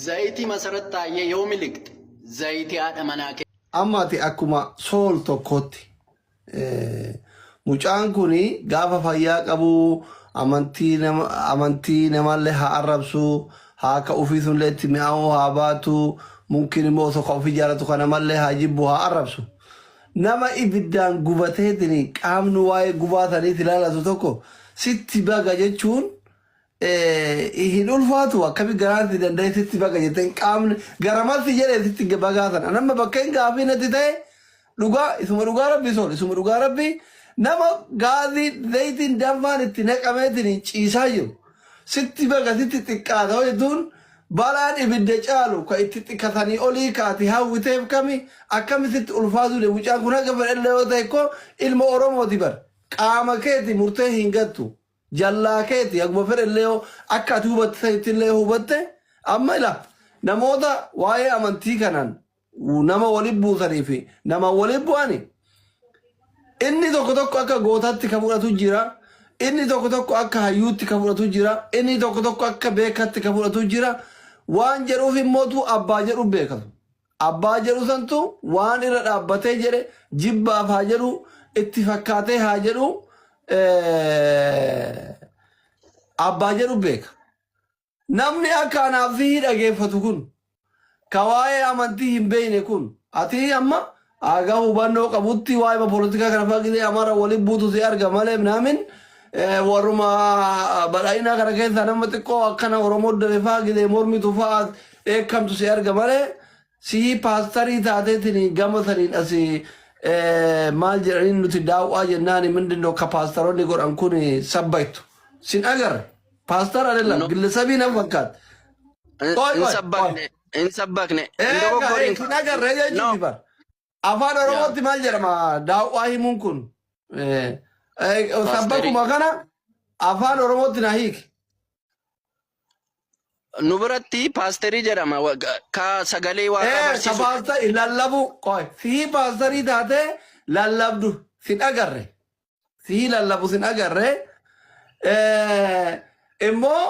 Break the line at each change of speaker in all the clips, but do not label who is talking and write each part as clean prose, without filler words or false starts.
Zayti masarata ye yomi liqt zayti haadha manaa kee
Ammati akkuma sool tokkotti mucaan kuni gaafa fayyaa qabu amantii namallee haa arrabsu haa ka ofii sunillee itti mi'aawu haa baatu mumkin immoo osoo ka ofii jaalatu kana mallee haa jibbu haa arrabsu nama ibiddaan gubateetini qaamni waa'ee gubaataniiti ilaalatu tokko sitti baga jechuun hin ulfaatu akkami garaatti danda'e sitti baga jetteen qaamni garamatti jedhee sitti bagaatan anamma bakka hin gaafii natti ta'e dhugaa isuma dhugaa rabbi sool isuma dhugaa rabbi nama gaazii zayitiin danfaan itti naqameetiin ciisaa jiru sitti baga sitti xiqqaata jechuun balaan ibidda caalu ka itti xiqqatanii olii kaati hawwiteef kami akkami sitti ulfaatu de mucaan kun akka fedhallee yoo ta'e ko ilma oromooti bar qaama keeti murtee hin gattu jallaa keeti akkuma fedhallee akka ati hubatte ta'ittillee hubatte amma ila namoota waa'ee amantii kanaan nama waliin buusanii fi nama waliin bu'ani inni tokko tokko akka gootaatti ka fudhatu jira inni tokko tokko akka hayyuutti ka fudhatu jira inni tokko tokko akka beekatti ka fudhatu jira waan jedhuuf immootu abbaa jedhu beekatu abbaa jedhu santu waan irra dhaabbatee jedhe jibbaaf haa jedhu itti fakkaatee haa jedhu abbaa jedhu beeka namni akka anaaf fi dhageeffatu kun ka waa'ee amantii hin beekne kun ati amma aga hubannoo qabutti waa'ee politika kana fagitee amara waliin buutu si arga malee naamin warruma badhaadhina kana keessa nama xiqqoo akkana oromoo dare fagitee mormitu fa'aa eekamtu si arga malee si paastarii taateetiin gama saniin asii maal jedhaniin nuti daawwaa jennaan mindindoo ka paastaroonni godhan kun sabbaytu sin agarre paastar adelan gillisabii nama fakkaata.
in sabbakne
sin agarre jechuuti bar afaan oromootti maal jedhama daawwaa himuun kun sabbakuma kana afaan oromootti na hiiki.
Nu biratti paasterii jedhama ka sagalee waaqa barsiisu.
Paasterii lallabu qoy si paasterii taate lallabdu sin agarre si lallabu sin agarre immoo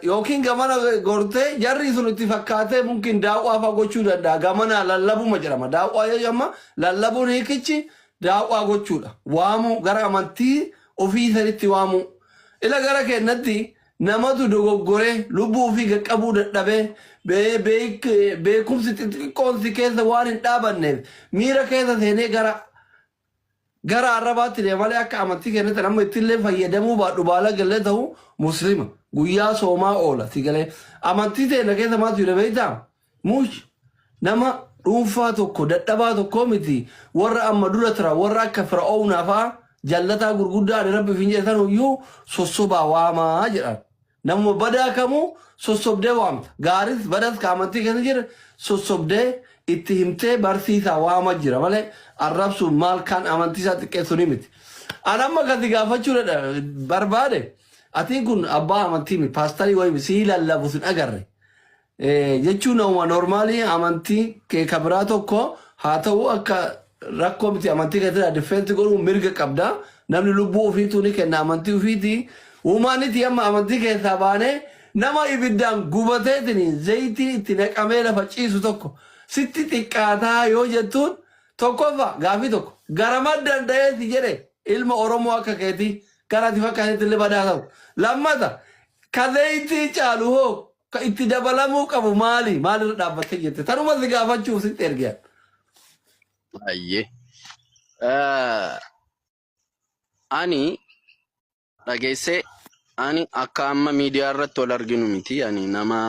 yookiin gamana gortee jarri sun itti fakkaatee mumkin daawwaa faa gochuu danda'a gamana lallabuma jedhama daawwaa jedhama lallabuun hiikichi daawwaa gochuudha waamu gara amantii ofii sanitti waamu ila gara kennatti namatu dogoggoree lubbuu ofii qaqqabuu dadhabee beekumsi xixiqqoonsi keessa waan hin dhaabanneef miira keessa seenee gara arrabaatti deemalee akka amantii kennatti nama ittillee fayyadamuu baadhu baala galee ta'u muslima guyyaa soomaa oola si galee amantii teena keessa maatu jira beektaa muush nama dhuunfaa tokko dadhabaa tokko miti warra amma dura tura warra akka fir'aawnaa fa'aa jallataa gurguddaan rabbi finjeessan iyyuu sossobaa waamaa jedhan nama badaa kamuu sossobdee waamta gaaris badas ka amantii keessa jira sossobdee itti himtee barsiisaa waama jira malee arrabsuun maal kan amantii isaa xiqqeessu ni miti. An amma gadi gaafachuu barbaade atiin kun abbaa amantii mi paastarii wayii si lallabu sin agarre jechuun nama normaalii amantii kee kabiraa tokko haa ta'u akka rakkoo miti amantii keessatti difeensi godhuu mirga qabda namni lubbuu ofiituu ni kenna amantii ofiitii uumaaniti amma amantii keessaa baanee nama ibiddaan gubateetiin zayitii itti naqamee lafa ciisu tokko sitti xiqqaataa yoo jettuun tokkoffaa gaafii tokko garama danda'eeti jedhe ilma oromoo akka keetii kanaati fakkaatatti illee badaa ta'u lammata ka zayitii caalu hoo ka itti dabalamuu qabu maalirra dhaabbattee jette tanuma si gaafachuuf sitti ergean.
Ayyee. Ani dhageessee ani akka amma miidiyaa irratti wal arginu miti ani nama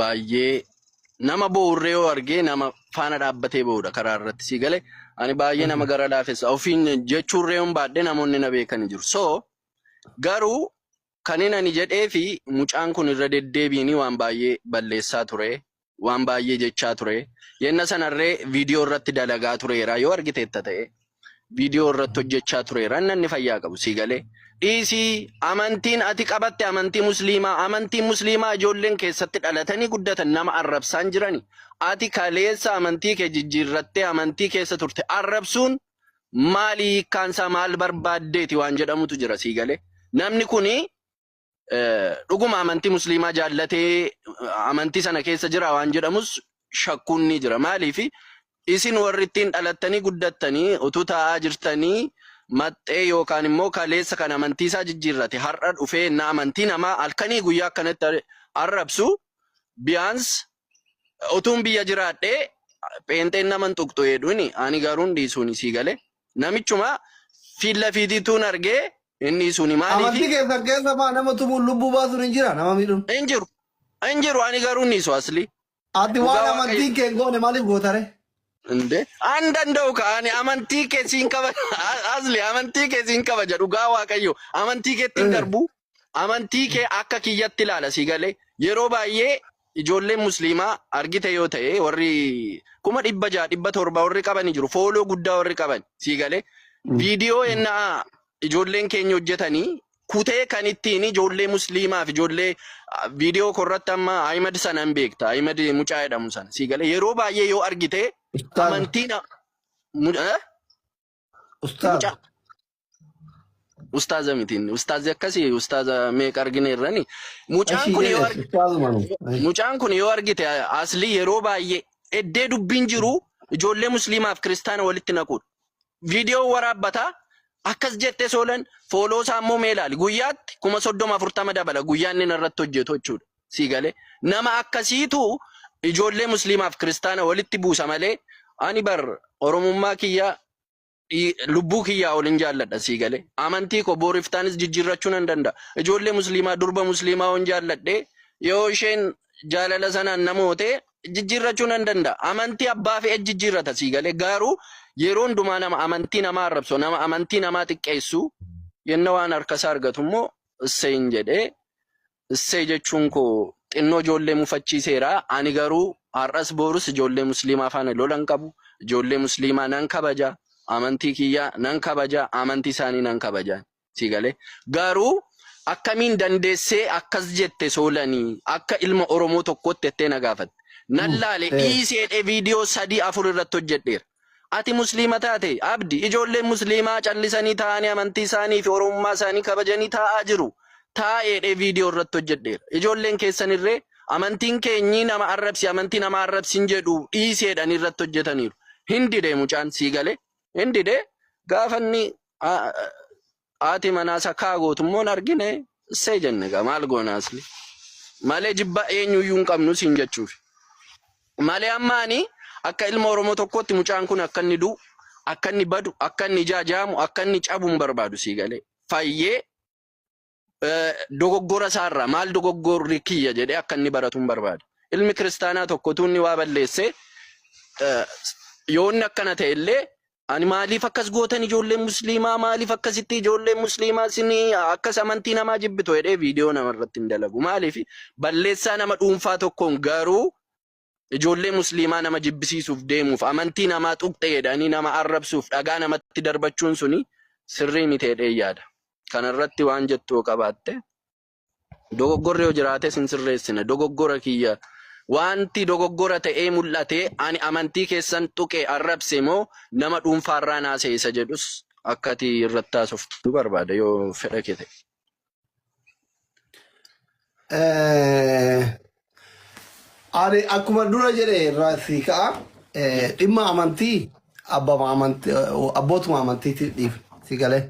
baay'ee nama boorree yoo argee nama faana dhaabbatee boodha karaa irratti si galee ani baay'ee nama gara laafessa ofiin jechuurree hin baadhee namoonni na beekanii jiru so garuu kanin ani jedhee fi mucaan kun irra deddeebiini waan baay'ee balleessaa ture waan baay'ee jechaa ture yenna sanarree viidiyoo irratti dalagaa tureera yoo argiteetta ta'e viidiyoo irratti hojjechaa tureera inni fayyaa qabu si galee dhiisii amantiin ati qabatte amantii musliimaa ijoolleen keessatti dhalatanii guddatan nama arrabsaan jirani ati kaleessa amantii kee jijjiirrattee amantii keessa turte arrabsuun maalii kaansaa maal barbaaddeeti waan jedhamutu jira si galee namni kuni dhuguma amantii musliimaa jaallatee amantii sana keessa jira waan jedhamus shakkuun ni jira. Maaliif isin warri ittiin dhalattanii guddattanii utuu taa'aa jirtanii maxxee yookaan immoo kaleessa kan amantii isaa jijjiirrate har'a dhufee na amantii namaa halkanii guyyaa akkanatti arrabsu biyaans utuun biyya jiraadhee pheenxeen naman tuqxu jedhuuni ani garuun dhiisuuni sii galee namichuma fiilla fiitiituun argee inni suni maaliif
amantii keessa maa nama tumuun lubbuu baasuun hin jira nama miidhuun
hin jiru ani garuun dhiisu asli
ati waan amantii kee goone maaliif gootare
inde an danda'u kaani amantii kee siin qaba asli amantii kee siin qaba jedhu gaa waaqayyo amantii keetti darbu amantii kee akka kiyyatti ilaala sii galee yeroo baay'ee ijoolleen musliimaa argite yoo ta'e warri 600,700 warri qaban jiru fooloo guddaa warri qaban sii galee viidiyoo ennaa ijoolleen keenya hojjetanii kutee kan ittiin ijoollee musliimaa fi ijoollee viidiyoo korratti amma Ahmed sanan beekta Ahmed mucaa jedhamu sana sii galee yeroo baay'ee yoo argite amantiin ustaaza mitiin ustaazi akkasii ustaaza meeqa argineerrani mucaan kun yoo argite asli yeroo baay'ee eddee dubbiin jiru ijoollee musliimaaf kiristaana walitti naquudha viidiyoo waraabbata akkas jettee soolan fooloo saammoo meelaali guyyaatti 30-40 dabala guyyaan inni irratti hojjetu jechuudha sii galee nama akkasiitu ijoollee musliimaaf kiristaana walitti buusa malee ani bar oromummaa kiyya lubbuu kiyya olin jaalladha sii galee amantii ko booriftaanis jijjiirrachuu nan danda'a ijoollee musliimaa durba musliimaa on jaalladhe yoo isheen jaalala sanaan namoote jijjiirrachuu nan danda'a amantii abbaa fi jijjiirrata sii galee garuu yeroo hundumaa nama amantii namaa arrabsu nama amantii namaa xiqqeessu yenna waan harkasaa argatu immoo isseen jedhee issee jechuun ko xinnoo ijoollee mufachiiseera ani garuu har'as boorus ijoollee musliimaa faana lolan qabu ijoollee musliimaa nan kabaja amantii kiyya nan kabaja amantii isaanii nan kabaja sii galee garuu akkamiin dandeessee akkas jette soolanii akka ilma oromoo tokkotti ettee na gaafatte nan laale dhiiseedhe viidiyoo 3-4 irratti hojjedheera ati musliima taate abdi ijoolleen musliimaa callisanii taa'anii amantii isaanii fi oromummaa isaanii kabajanii taa'aa jiru taa'eedhe viidiyoo irratti hojjedheera ijoolleen keessanirree amantiin keenyi nama arrabsi amantii nama arrabsin jedhu dhiiseedhaan irratti hojjetaniiru hindide mucaan sii galee hindide gaafanni ati manaasa kaagootummoon argine see jenne gaa maal goonaasli malee jibba eenyuyyuu hin qabnu siin jechuuf malee ammaani akka ilma oromoo tokkotti mucaan kun akka inni du'u akka inni badu akka inni jajaamu akka inni cabu hin barbaadu sii galee fayyee dogoggora isaarraa maal dogoggorri kiyya jedhee akka inni baratu hin barbaadu ilmi kiristaanaa tokko tuunni waa balleesse yoo inni akkana ta'e illee ani maaliif akkas gootan ijoolleen musliimaa maaliif akkasitti ijoolleen musliimaa sini akkas amantii namaa jibbito jedhee viidiyoo namarratti hin dalagu maaliif balleessaa nama dhuunfaa tokkoon garuu ijoollee musliimaa nama jibbisiisuuf deemuuf amantii namaa tuqxe jedhanii nama arrabsuuf dhagaa namatti darbachuun suni sirrii miti jedhee yaada kanarratti waan jettu qabaatte dogoggorri yoo jiraate sin sirreessine dogoggora kiyya wanti dogoggora ta'ee mul'ate ani amantii keessan tuqe arrabse moo nama dhuunfaarraa naaseessa jedhus akkati irratti haasoftu barbaada yoo fedha kee ta'e.
Ani akkuma dura jedhe irraasii ka'a dhimma amantii abbootuma amantiitti dhiif si galee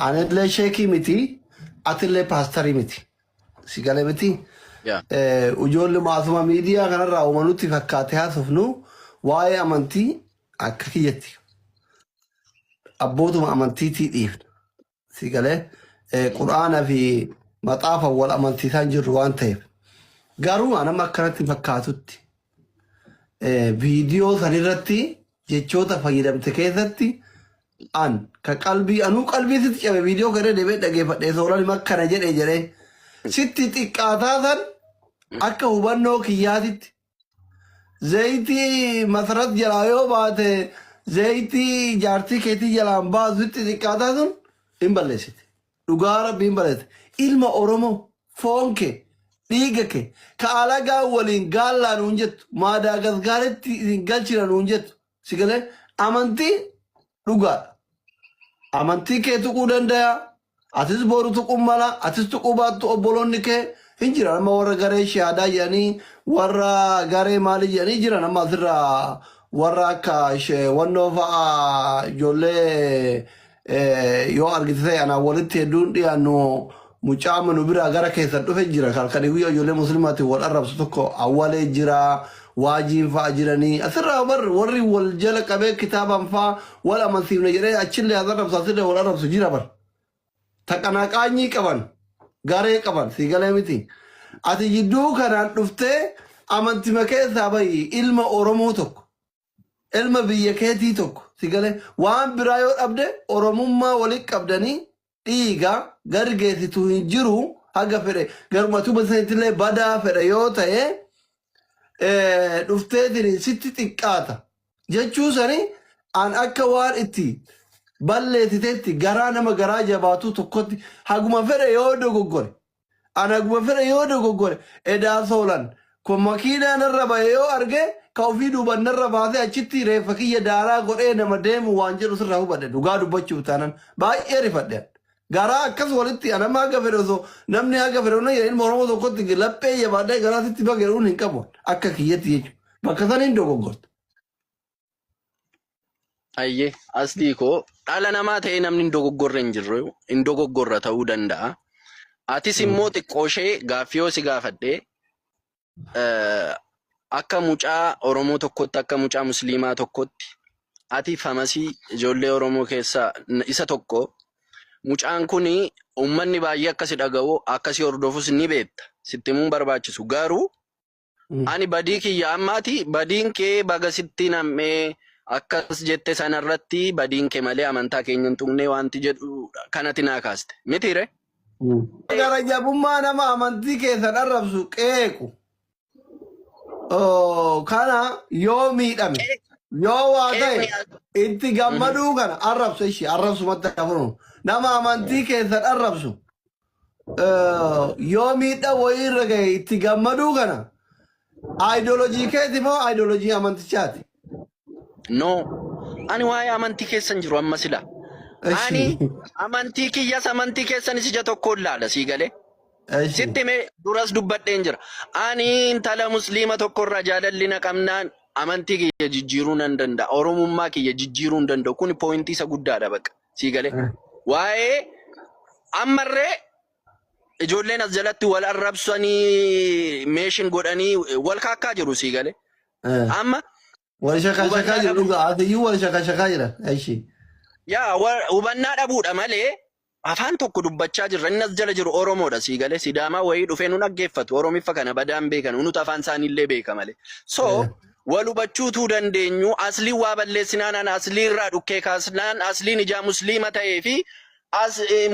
ani illee sheekii miti ati illee paastarii miti si galee miti. Ijoollee maasuma miidiyaa kanarraa uumanutti fakkaate haasofnu waa'ee amantii akka kiyyatti abbootuma amantiitti dhiifna si galee quraana fi maxaafa wal amantiisaan jirru waan ta'eef garuu anama akkanatti fakkaatutti viidiyoo sanirratti jechoota fayyadamte keessatti an ka qalbii anuu qalbii sitti cabe viidiyoo kana deebee dhageeffadhee soolan akkana jedhee sitti xiqqaataa san akka hubannoo kiyyaatitti zayitii masarat jalaa yoo baate zayitii jaartii keetii jalaan baasu sitti xiqqaataa sun hin balleessite dhugaa rabbi hin balleessite ilma oromoo foon kee dhiiga kee ka alagaa waliin gaallaa nuun jettu maadaagasgaaritti isin galchina nuun jettu si galee amantii dhugaadha amantii kee tuquu danda'a atis boru tuquu mala atis tuquu baattu obboloonni kee hin jiran amma warra garee shaadaa jedhanii warra garee maalii jedhanii jiran amma asirraa warra akka wannoo fa'a ijoollee yoo argite ta'e anaa walitti hedduun dhiyaannu mucaa manu biraa gara keessan dhufe jira kalkanii guyyaa ijoollee musliimaatti wal arrabsu tokko awwalee jira waajiin fa'a jiranii asirraa warri wal jala qabee kitaaban fa'a wal amansiifne jedhee achillee as arrabsu asirlee wal arrabsu jira bar taqanaqaanyii qaban garee qaban siigalee miti ati jidduu kanaan dhuftee amantima keessaa bayi ilma Oromoo tokko ilma biyya keetii tokko siigalee waan biraa yoo dhabde Oromummaa walitti qabdanii dhiiga gargeessitu hin jiru haga fedhe garumatu basanitillee badaa fedhe yoo ta'e dhufteetini sitti xiqqaata jechuu sani an akka waan itti balleessiteetti garaa nama garaa jabaatu tokkotti haguma fedhe yoo dogoggore an haguma fedhe yoo dogoggore edaa soolan kun makiinaa narra bahe yoo arge ka ofii duuban narra baasee achitti reeffa kiyya daaraa godhee nama deemu waan jedhu sirraa hubadhe dhugaa dubbachuu taanan baay'ee rifadhe garaa akkas walitti anama haga fedhe osoo namni haga fedhe onna ilma Oromoo tokkotti laphee yabaadhee garaa sitti bageeruun hin qabu akka kiyyatti jechuudha bakka saniin dogoggorte.
Ayyee asdii koo dhala namaa ta'ee namni hin dogoggorre hin jirru hin dogoggorra ta'uu danda'a. Atis immoo xiqqooshee gaaffii yoo si gaafadhee akka mucaa Oromoo tokkotti akka mucaa Musliimaa tokkotti ati famasii ijoollee Oromoo keessaa isa tokko mucaan kuni uummanni baay'ee akkasi dhaga'u akkasi hordofus ni beekta sitti muun barbaachisu garuu ani badii kiyya ammaati badiin kee baga sitti nammee akkas jette sanarratti badiin kee malee amantaa keenya hin tuqnee wanti jedhu kanatti naa kaaste mitiire.
Gara jabummaa nama amantii keessan arrabsu qeequ kana yoo miidhame yoo waa ta'e itti gammaduu kana arrabsu ishii arrabsumatti hafunu nama amantii keessan arrabsu yoo miidha wayii irra gahe itti gammaduu kana aayidolojii keeti moo aayidolojii amantichaati?
No, ani waa'ee amantii keessan jiru amma sila. Ani amantii kiyyas amantii keessan ija tokko ilaala sii galee. Sitti mee duras dubbadheen jira. Ani intala musliima tokkorraa jaalalli na qabnaan amantii kiyya jijjiiruu nan danda'a. Oromummaa kiyya jijjiiruu hin danda'u. Kuni poointii isa guddaadha baqa sii galee. Waa'ee ammarree ijoolleen as jalatti wal arrabsanii meeshin godhanii wal kaakkaa jiru sii galee. Amma
wal shaka jiru dhugaa asiyyuu wal shaka jira.
Yaa hubannaa dhabuudha malee afaan tokko dubbachaa jirra inni as jala jiru Oromoodha sii galee Sidaamaa wayii dhufee nu dhaggeeffatu Oromiffa kana badaan beekan nuti afaan isaaniillee beeka malee. So wal hubachuutuu dandeenyu aslii waa balleessinaan aslii irraa dhukkee kaasnaan asliin ijaa musliima ta'ee fi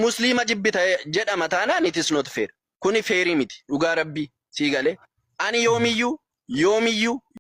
musliima jibbita jedhama taanaan it is not fair. Kuni feerii miti dhugaa rabbii sii galee ani yoomiyyuu